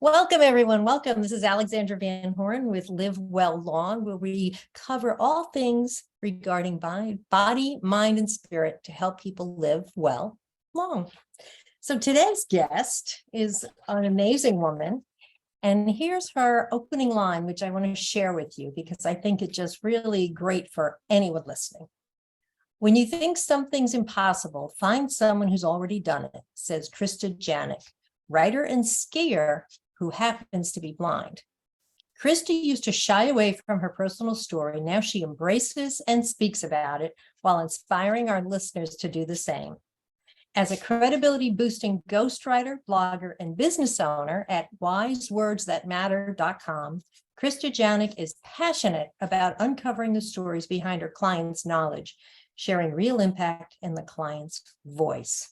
Welcome, everyone. Welcome. This is Alexandra Van Horn with Live Well Long, where we cover all things regarding body, mind, and spirit to help people live well long. So today's guest is an amazing woman. And here's her opening line, which I want to share with you because I think it's just really great for anyone listening. When you think something's impossible, find someone who's already done it, says Krista Giannak, writer and skier who happens to be blind. Krista used to shy away from her personal story. Now she embraces and speaks about it while inspiring our listeners to do the same. As a credibility-boosting ghostwriter, blogger, and business owner at wisewords.matter.com, Krista Giannak is passionate about uncovering the stories behind her clients' knowledge, sharing real impact in the client's voice.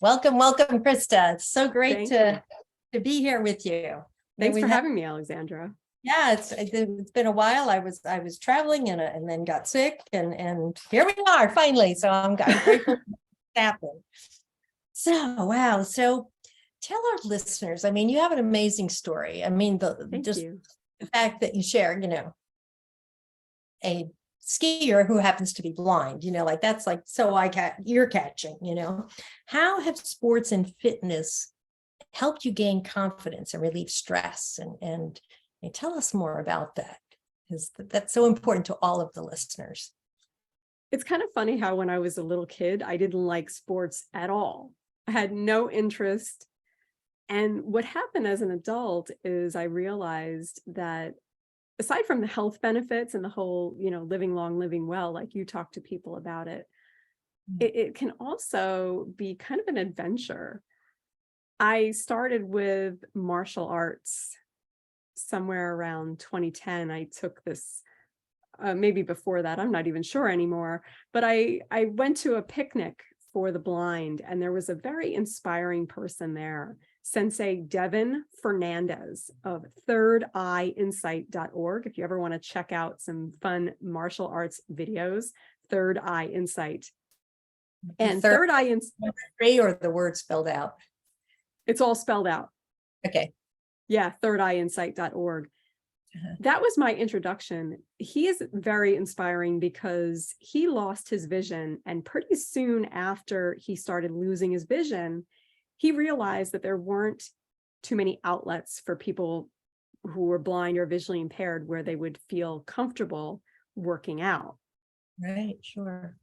Welcome, Krista. It's so great to be here with you. Thanks for having me, Alexandra. Yeah, it's been a while. I was traveling and then got sick and here we are finally. So I'm grateful it's happened. So wow. So tell our listeners, I mean, you have an amazing story. I mean, the fact that you share, a skier who happens to be blind, like that's like so ear catching, How have sports and fitness helped you gain confidence and relieve stress? And tell us more about that, because that's so important to all of the listeners. It's kind of funny how when I was a little kid, I didn't like sports at all. I had no interest. And what happened as an adult is I realized that aside from the health benefits and the whole, living long, living well, like you talk to people about it, it can also be kind of an adventure. I started with martial arts somewhere around 2010. I took this, maybe before that, I'm not even sure anymore, but I went to a picnic for the blind, and there was a very inspiring person there, Sensei Devin Fernandez of thirdeyeinsight.org. If you ever want to check out some fun martial arts videos, Third Eye Insight. And Third Eye Insight, or the word spelled out? It's all spelled out. Okay. Yeah, thirdeyeinsight.org. That was my introduction. He is very inspiring because he lost his vision, and pretty soon after he started losing his vision, he realized that there weren't too many outlets for people who were blind or visually impaired where they would feel comfortable working out. Right, sure.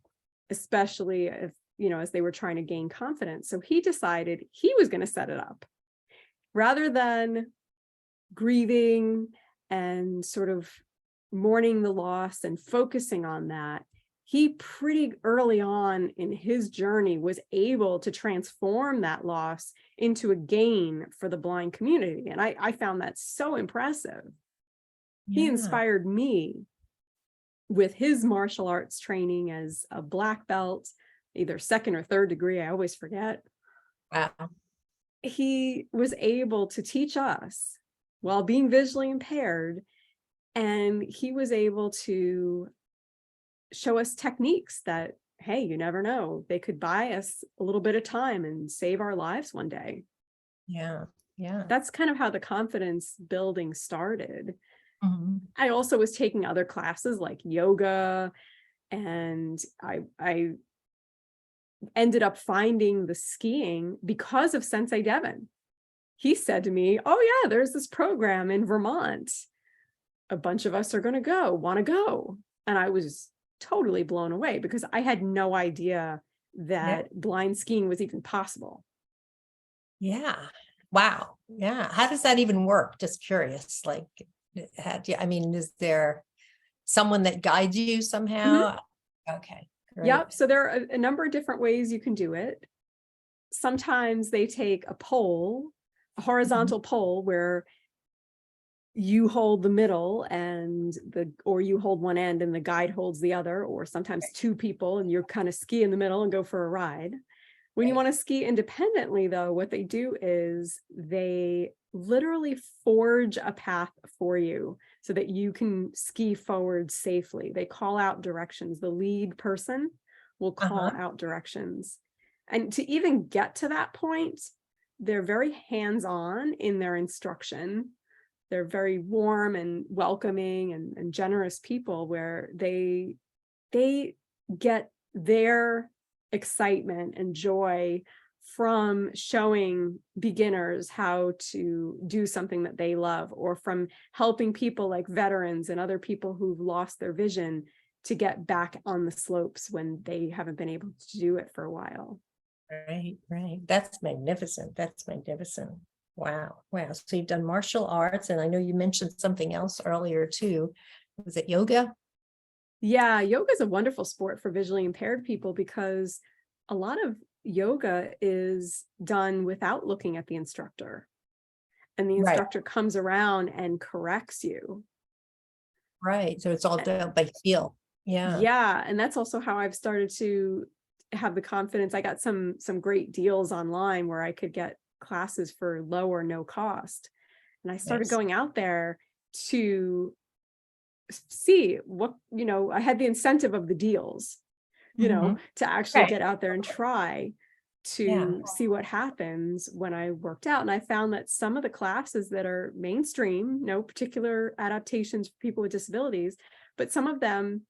Especially if, as they were trying to gain confidence. So he decided he was going to set it up. Rather than grieving and sort of mourning the loss and focusing on that, he pretty early on in his journey was able to transform that loss into a gain for the blind community. And I found that so impressive. Yeah. He inspired me with his martial arts training as a black belt, either second or third degree, I always forget. Wow. He was able to teach us while being visually impaired, and he was able to show us techniques that, hey, you never know, they could buy us a little bit of time and save our lives one day. Yeah. That's kind of how the confidence building started. Mm-hmm. I also was taking other classes like yoga, and I ended up finding the skiing because of Sensei Devin. He said to me, oh yeah, there's this program in Vermont. A bunch of us are going to go, want to go. And I was totally blown away because I had no idea that blind skiing was even possible. Yeah. Wow. Yeah. How does that even work? Just curious. Like, is there someone that guides you somehow? Mm-hmm. Okay. Great. Yep. So there are a number of different ways you can do it. Sometimes they take a pole, a horizontal pole where you hold the middle or you hold one end and the guide holds the other, or sometimes two people and you're kind of ski in the middle and go for a ride. When you want to ski independently, though, what they do is they literally forge a path for you so that you can ski forward safely. They call out directions. The lead person will call out directions. And to even get to that point, they're very hands-on in their instruction. They're very warm and welcoming and generous people, where they get their excitement and joy from showing beginners how to do something that they love, or from helping people like veterans and other people who've lost their vision to get back on the slopes when they haven't been able to do it for a while. Right, right. That's magnificent. That's magnificent. Wow, wow. So you've done martial arts, and I know you mentioned something else earlier too. Was it yoga? Yeah, yoga is a wonderful sport for visually impaired people, because a lot of yoga is done without looking at the instructor, and the Right, instructor comes around and corrects you. right. So it's all done by feel. Yeah. Yeah, and that's also how I've started to have the confidence. I got some great deals online where I could get classes for low or no cost. And I started Yes. going out there to see what, I had the incentive of the deals, Mhm. to actually Right. get out there and try Yeah. to see what happens when I worked out. And I found that some of the classes that are mainstream, no particular adaptations for people with disabilities, but some of them,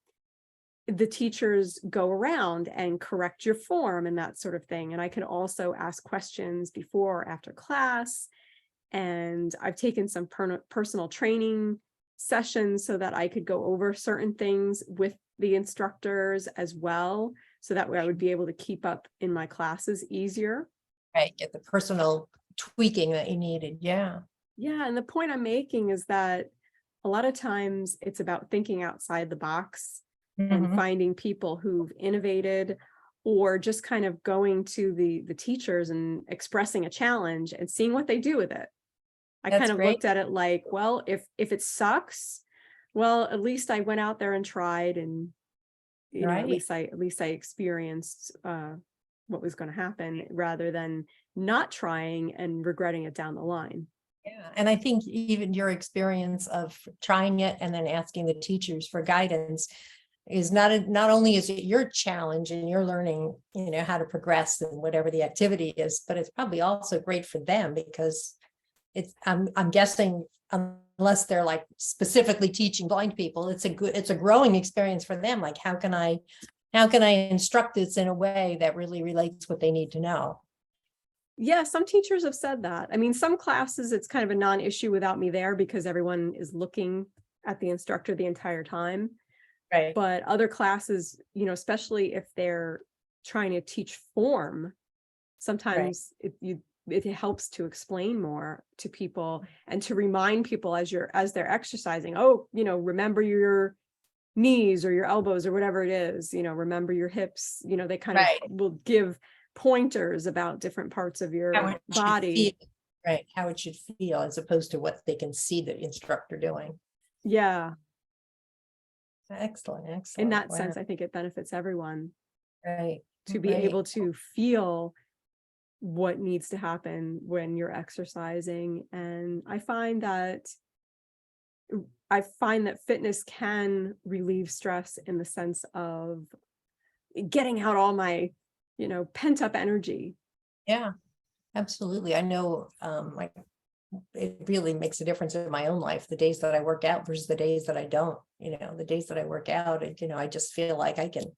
the teachers go around and correct your form and that sort of thing. And I could also ask questions before or after class. And I've taken some personal training sessions so that I could go over certain things with the instructors as well. So that way I would be able to keep up in my classes easier. Right. Get the personal tweaking that you needed. Yeah. Yeah. And the point I'm making is that a lot of times it's about thinking outside the box and Mhm. finding people who've innovated, or just kind of going to the teachers and expressing a challenge and seeing what they do with it. I kind That's of great. looked at it like, well, if it sucks, well, at least I went out there and tried, and at Right. least I experienced what was going to happen, rather than not trying and regretting it down the line. Yeah. And I think even your experience of trying it and then asking the teachers for guidance is not only is it your challenge and you're learning, how to progress in whatever the activity is, but it's probably also great for them because I'm guessing unless they're like specifically teaching blind people, it's a growing experience for them. Like, how can I instruct this in a way that really relates what they need to know? Yeah, some teachers have said that. I mean, some classes, it's kind of a non-issue without me there, because everyone is looking at the instructor the entire time. Right. But other classes, especially if they're trying to teach form, Right. sometimes it helps to explain more to people and to remind people as they're exercising. Oh, remember your knees or your elbows or whatever it is. Remember your hips. They kind of Right. will give pointers about different parts of How your it should feel. body. Right. How it should feel as opposed to what they can see the instructor doing. Yeah, Excellent. in Excellent. that Wow. sense, I think it benefits everyone Right. to be Right. able to feel what needs to happen when you're exercising. And I find that fitness can relieve stress in the sense of getting out all my, pent up energy. Yeah. Absolutely. I know, like it really makes a difference in my own life, the days that I work out versus the days that I don't. The days that I work out, I just feel like I can,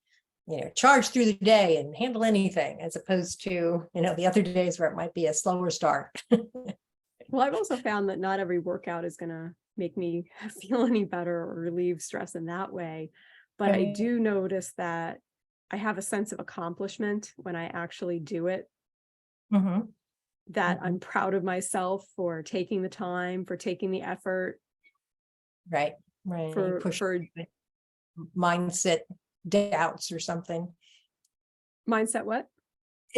charge through the day and handle anything as opposed to, the other days where it might be a slower start. Well, I've also found that not every workout is going to make me feel any better or relieve stress in that way. But I Right. do notice that I have a sense of accomplishment when I actually do it, Mhm. that I'm Mhm. proud of myself for taking the time, for taking the effort, Right. Right. for Push mindset doubts or something. mindset. What?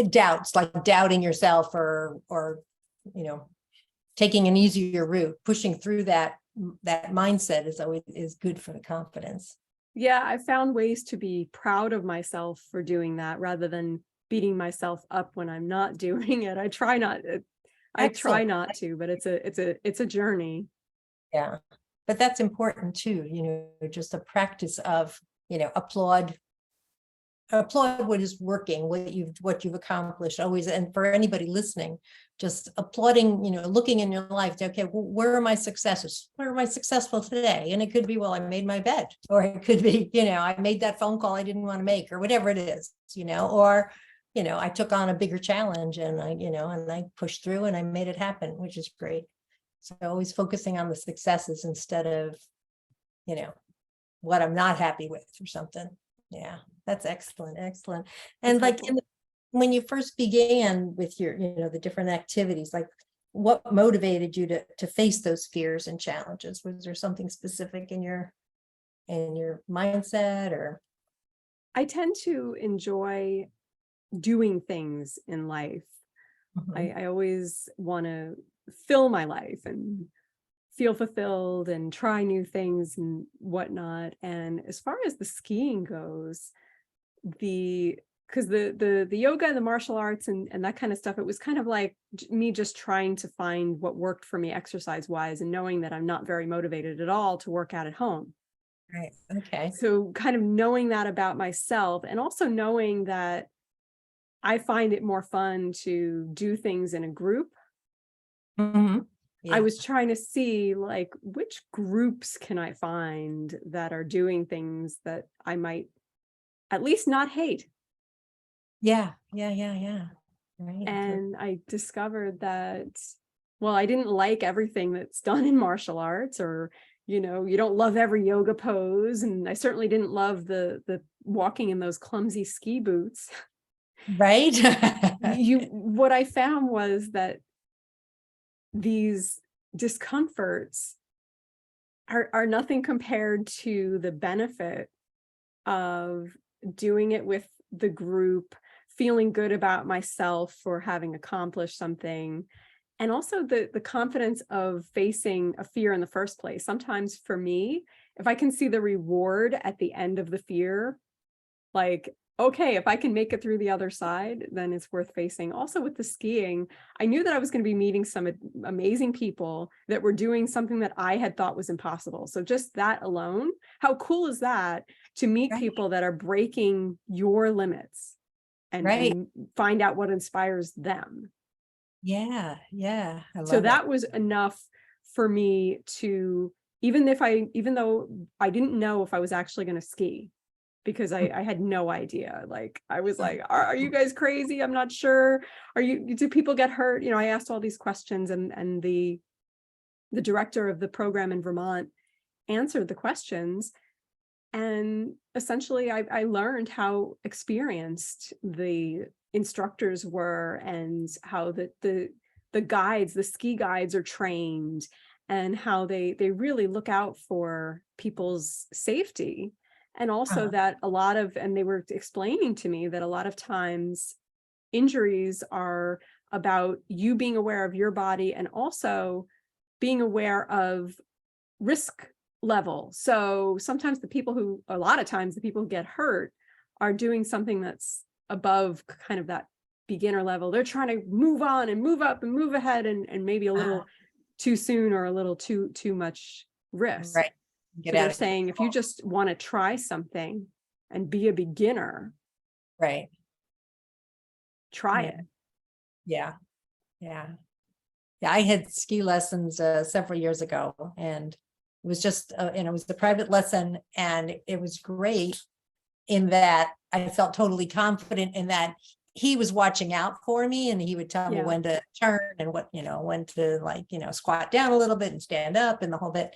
Doubts, like doubting yourself or, you know, taking an easier route, pushing through that mindset is good for the confidence. Yeah, I found ways to be proud of myself for doing that, rather than beating myself up when I'm not doing it. I try Excellent. not to, but it's a journey. Yeah. But that's important too, just a practice of, applaud applaud what is working, what you've accomplished always. And for anybody listening, just applauding, looking in your life, okay, well, where are my successes? Where am I successful today? And it could be, well, I made my bed, or it could be, I made that phone call I didn't want to make, or whatever it is, or, I took on a bigger challenge and I pushed through and I made it happen, which is great. So always focusing on the successes instead of, what I'm not happy with or something. Yeah, that's excellent. Excellent. And That's like helpful. when you first began with your, the different activities, like what motivated you to face those fears and challenges? Was there something specific in your mindset, or? I tend to enjoy doing things in life. Mhm. I always want to fill my life and feel fulfilled and try new things and whatnot. And as far as the skiing goes, because the yoga and the martial arts and that kind of stuff, it was kind of like me just trying to find what worked for me exercise wise, and knowing that I'm not very motivated at all to work out at home. Right. Okay. So kind of knowing that about myself, and also knowing that I find it more fun to do things in a group. Mhm. I Yeah. was trying to see, like, which groups can I find that are doing things that I might at least not hate. Yeah. Yeah. Yeah. Yeah. Right. And I discovered that, well, I didn't like everything that's done in martial arts, or, you don't love every yoga pose. And I certainly didn't love the walking in those clumsy ski boots. Right. What I found was that these discomforts are nothing compared to the benefit of doing it with the group, feeling good about myself for having accomplished something, and also the confidence of facing a fear in the first place. Sometimes for me, if I can see the reward at the end of the fear, like, okay, if I can make it through the other side, then it's worth facing. Also with the skiing, I knew that I was going to be meeting some amazing people that were doing something that I had thought was impossible. So just that alone, how cool is that, to meet Right. people that are breaking your limits Right. and find out what inspires them. Yeah. Yeah. I So love it. that was enough for me to, even though I didn't know if I was actually going to ski, because I had no idea. Like, I was like, are you guys crazy? I'm not sure. Do people get hurt? I asked all these questions, and the director of the program in Vermont answered the questions. And essentially I learned how experienced the instructors were, and how the guides, the ski guides, are trained, and how they really look out for people's safety. And also Uh-huh. that and they were explaining to me that a lot of times injuries are about you being aware of your body, and also being aware of risk level. So a lot of times the people who get hurt are doing something that's above kind of that beginner level. They're trying to move on and move up and move ahead, and maybe a Uh, little too soon, or a little too much risk. right. Get So they're out of saying, if you control. just want to try something and be a beginner, Right. try Yeah. it. Yeah. Yeah. Yeah. I had ski lessons several years ago, and it was just, and it was the private lesson, and it was great in that I felt totally confident in that he was watching out for me, and he would tell me Yeah, when to turn and when to, like, squat down a little bit and stand up and the whole bit.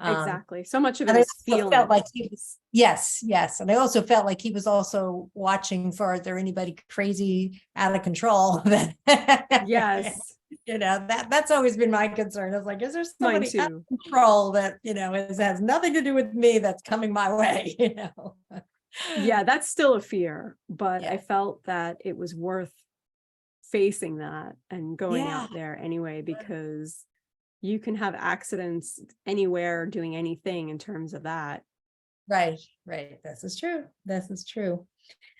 Um, exactly. So much of it and I is also felt feeling. like he was, yes, yes. And I also felt like he was also watching for, is there anybody crazy out of control that, Yes, that's always been my concern. I was like, is there mine somebody out too. of control that, has nothing to do with me that's coming my way, Yeah, that's still a fear, but Yeah. I felt that it was worth facing that and going Yeah. out there anyway, because you can have accidents anywhere doing anything in terms of that. Right, right. This is true. This is true.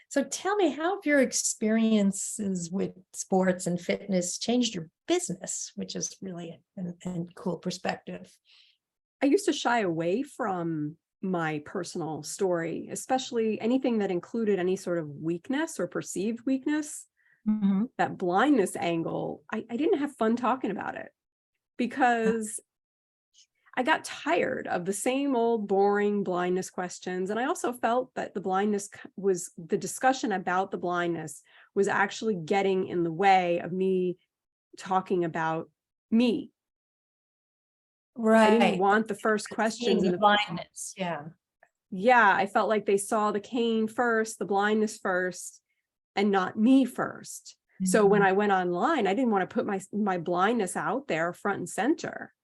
So tell me, how have your experiences with sports and fitness changed your business, which is really a cool perspective. I used to shy away from my personal story, especially anything that included any sort of weakness or perceived weakness. Mhm. That blindness angle, I didn't have fun talking about it because I got tired of the same old boring blindness questions. And I also felt that the discussion about the blindness was actually getting in the way of me talking about me. I didn't Right. want the first Seeing questions the in the, blindness. Yeah. yeah, I felt like they saw the cane first, the blindness first, and not me first. So when Mhm. I went online, I didn't want to put my blindness out there front and center.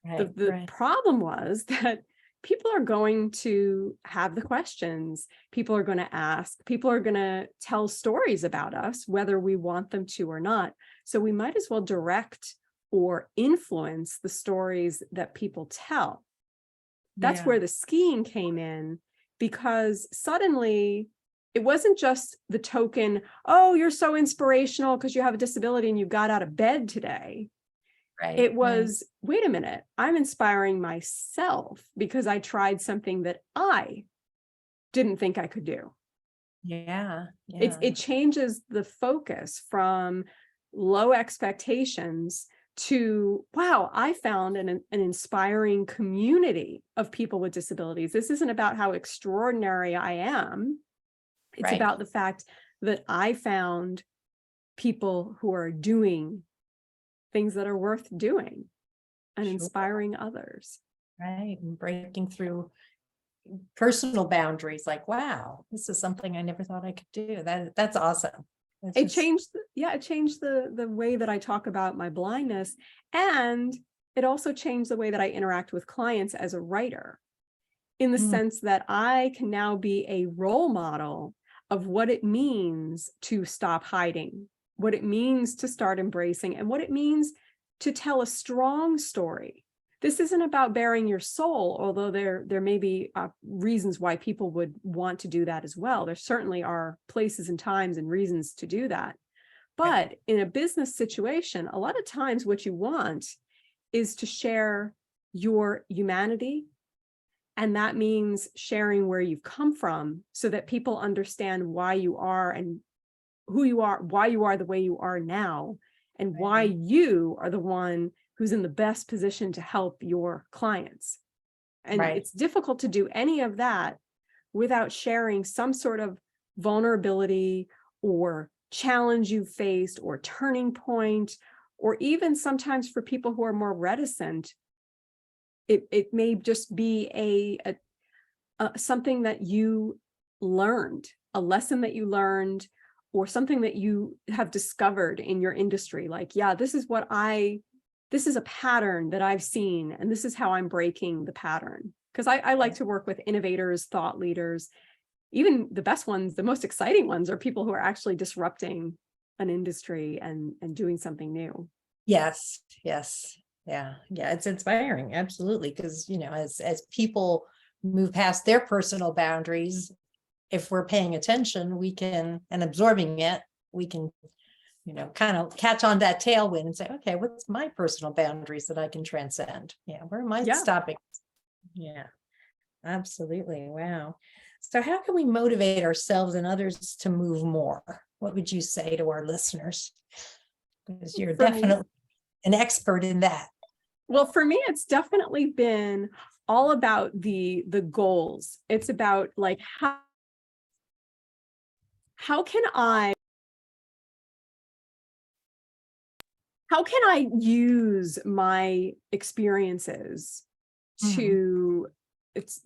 Right. The Right. problem was that people are going to have the questions, people are going to ask, people are going to tell stories about us, whether we want them to or not. So we might as well direct or influence the stories that people tell. That's Yeah. where the skiing came in, because suddenly it wasn't just the token, oh, you're so inspirational because you have a disability and you got out of bed today. Right. It Right. was, wait a minute, I'm inspiring myself because I tried something that I didn't think I could do. Yeah. It Yeah. changes the focus from low expectations to, wow, I found an inspiring community of people with disabilities. This isn't about how extraordinary I am. It's Right. about the fact that I found people who are doing things that are worth doing and Sure. inspiring others. Right. And breaking through personal boundaries, like, wow, this is something I never thought I could do. That's awesome. It's It just, changed, yeah, it changed the way that I talk about my blindness. And it also changed the way that I interact with clients as a writer, in the mm, sense that I can now be a role model of what it means to stop hiding, what it means to start embracing, and what it means to tell a strong story. This isn't about bearing your soul, although there may be reasons why people would want to do that as well. There certainly are places and times and reasons to do that. right. But in a business situation, a lot of times what you want is to share your humanity, and that means sharing where you've come from so that people understand why you are and who you are, why you are the way you are now, and why Right. you are the one who's in the best position to help your clients. And Right. it's difficult to do any of that without sharing some sort of vulnerability or challenge you faced or turning point, or even sometimes for people who are more reticent, it may just be something that you learned, a lesson that you learned, or something that you have discovered in your industry. Like, yeah, this is a pattern that I've seen, and this is how I'm breaking the pattern. Because I like to work with innovators, thought leaders. Even the best ones, the most exciting ones, are people who are actually disrupting an industry and doing something new. Yes. Yes. Yeah. Yeah. It's inspiring. Absolutely. Because, as people move past their personal boundaries, if we're paying attention, we can, and absorbing it, we can, kind of catch on that tailwind and say, okay, what's my personal boundaries that I can transcend? Yeah. Where am I Yeah. stopping? Yeah. Absolutely. Wow. So how can we motivate ourselves and others to move more? What would you say to our listeners? Because you're For me, definitely an expert in that. well, for me, it's definitely been all about the goals. It's about like how can I use my experiences Mhm.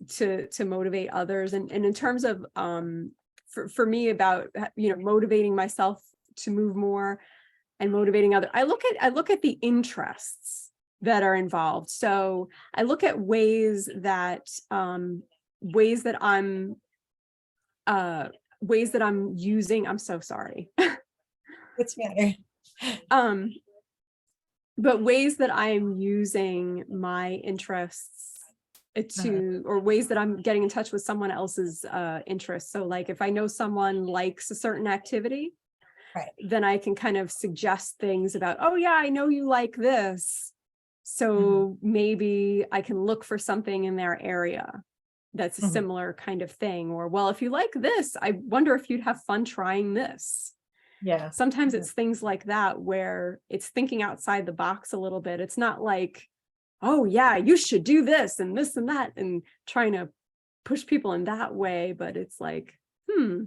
to motivate others, and in terms of for me, about motivating myself to move more and motivating others. I look at the interests that are involved. So I look at ways that I'm using, I'm so sorry. It's better. um but ways that I'm using my interests or ways that I'm getting in touch with someone else's interests. So like if I know someone likes a certain activity, Right. then I can kind of suggest things about, oh yeah, I know you like this. Mhm. So maybe I can look for something in their area. that's a Mhm. similar kind of thing. Or, well, if you like this, I wonder if you'd have fun trying this. Yeah. Sometimes Yeah. it's things like that where it's thinking outside the box a little bit. It's not like, oh yeah, you should do this and this and that, and trying to push people in that way. But it's like,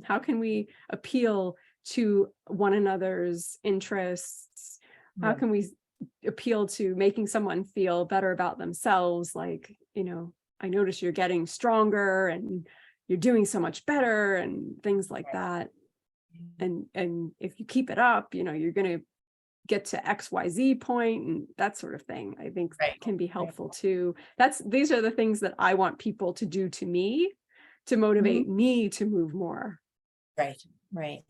how can we appeal to one another's interests? How Right. can we appeal to making someone feel better about themselves? Like, I notice you're getting stronger and you're doing so much better and things like that. And if you keep it up, you're going to get to XYZ point and that sort of thing, I think Right. can be Right. helpful too. These are the things that I want people to do to me to Mhm. motivate me to move more. Right. Right.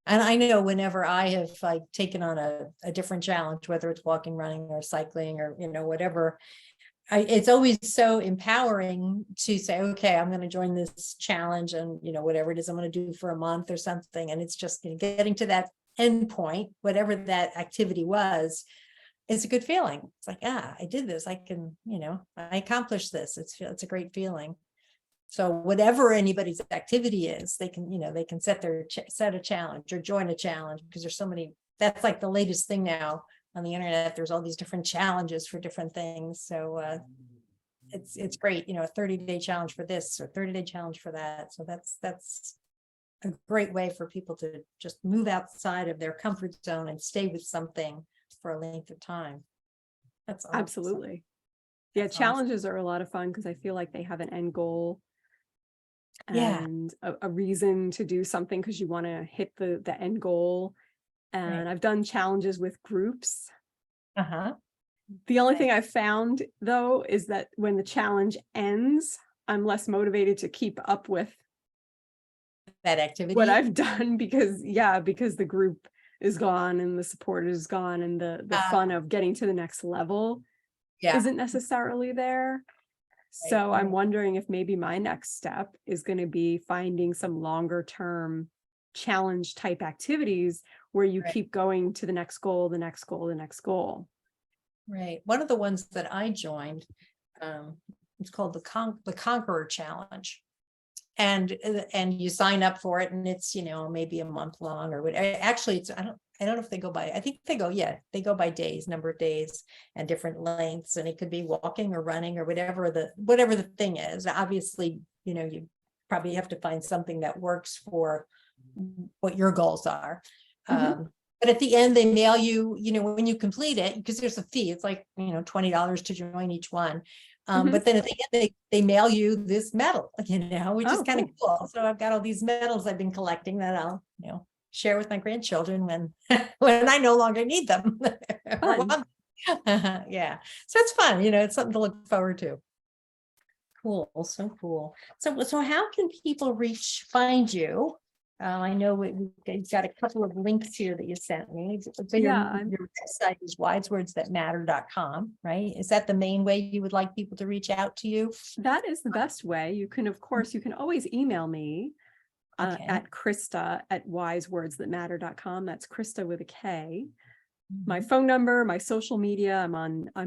And I know whenever I have like taken on a different challenge, whether it's walking, running, or cycling, or whatever, it's always so empowering to say, okay, I'm going to join this challenge, and whatever it is I'm going to do for a month or something, and it's just getting to that end point, whatever that activity was. It's a good feeling. It's like, I did this. I can, I accomplished this. It's a great feeling. So whatever anybody's activity is, they can, they can set a challenge or join a challenge, because there's so many. That's like the latest thing now on the internet. There's all these different challenges for different things. So it's great, a 30-day challenge for this or 30-day challenge for that. So that's a great way for people to just move outside of their comfort zone and stay with something for a length of time. That's awesome. Absolutely. Yeah, That's awesome. challenges are a lot of fun because I feel like they have an end goal Yeah. and a reason to do something because you want to hit the end goal. And Right. I've done challenges with groups. Uh-huh. The only Right. thing I've found though is that when the challenge ends, I'm less motivated to keep up with That what activity. I've done because the group is gone and the support is gone and the fun of getting to the next level Yeah. isn't necessarily there. Right. So I'm wondering if maybe my next step is going to be finding some longer term challenge type activities where you Right. keep going to the next goal, the next goal, the next goal. Right. One of the ones that I joined, it's called the Conqueror Challenge. And you sign up for it, and it's maybe a month long or whatever. Actually, it's I don't know if they go by. I think they go by days, number of days, and different lengths, and it could be walking or running or whatever the thing is. Obviously, you probably have to find something that works for what your goals are. Mhm. But at the end, they mail you, when you complete it, because there's a fee. It's like $20 to join each one. Mhm. But then at the end, they mail you this medal, which is Oh, kind of cool. cool. So I've got all these medals I've been collecting that I'll, share with my grandchildren when when I no longer need them. Or Fun. want them. Yeah. So it's fun, it's something to look forward to. Cool. So cool. So how can people find you? I know we've got a couple of links here that you sent me. So Yeah, your website is wisewords.matter.com, right? Is that the main way you would like people to reach out to you? that is the best way. You can, of course, you can always email me Okay. at Krista@wisewords.matter.com. That's Krista with a K. My Mhm. phone number, my social media. I'm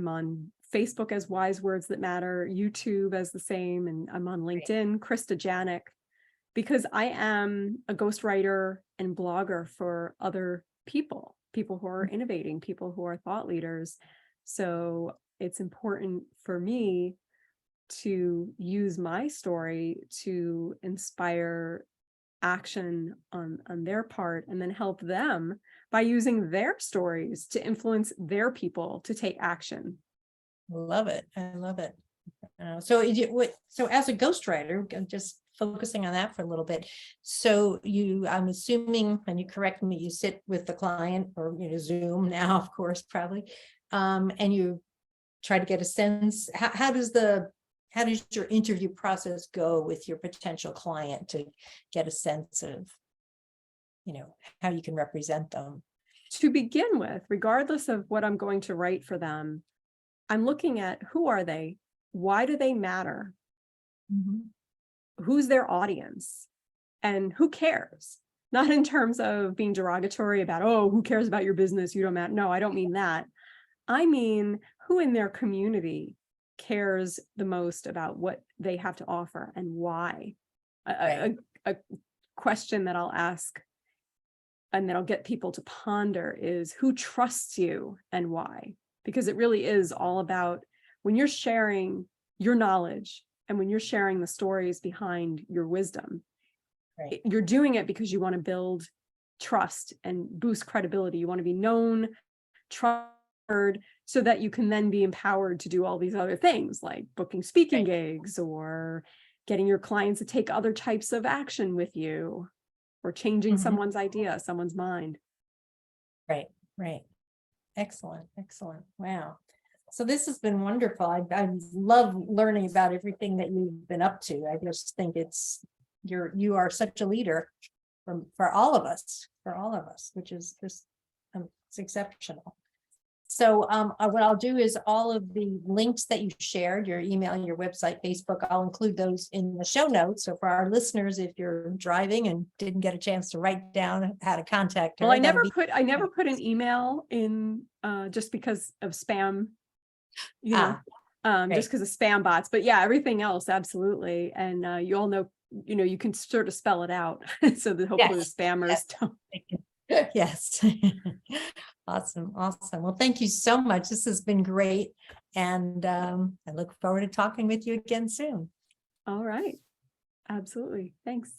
on Facebook as Wise Words That Matter, YouTube as the same, and I'm on LinkedIn, Krista Giannak, because I am a ghostwriter and blogger for other people who are innovating, people who are thought leaders. So it's important for me to use my story to inspire action on their part and then help them by using their stories to influence their people to take action. Love it. I love it. So as a ghostwriter, just focusing on that for a little bit. So I'm assuming, and you correct me, you sit with the client or Zoom now, of course, probably, and you try to get a sense. How does your interview process go with your potential client to get a sense of how you can represent them? To begin with, regardless of what I'm going to write for them, I'm looking at who are they? Why do they matter? Mhm. Who's their audience? And who cares? Not in terms of being derogatory about, oh, who cares about your business? You don't matter. No, I don't mean that. I mean, who in their community cares the most about what they have to offer and why. Right. A question that I'll ask and that'll get people to ponder is, who trusts you and why? Because it really is all about, when you're sharing your knowledge and when you're sharing the stories behind your wisdom, Right. you're doing it because you want to build trust and boost credibility. You want to be known, trusted, so that you can then be empowered to do all these other things like booking speaking gigs or getting your clients to take other types of action with you, or changing Mhm. someone's idea, someone's mind. Right. Right. Excellent. Excellent. Wow. So this has been wonderful. I love learning about everything that you've been up to. I just think you are such a leader for all of us, which is just, it's exceptional. So what I'll do is all of the links that you shared, your email, your website, Facebook, I'll include those in the show notes. So for our listeners, if you're driving and didn't get a chance to write down how to contact her. Well, I never put an email in just because of spam, just because of spam bots. But yeah, everything else, absolutely. And you all know, you can sort of spell it out so that hopefully the spammers don't. Yes. Awesome. Awesome. Well, thank you so much. This has been great. And I look forward to talking with you again soon. All right. Absolutely. Thanks.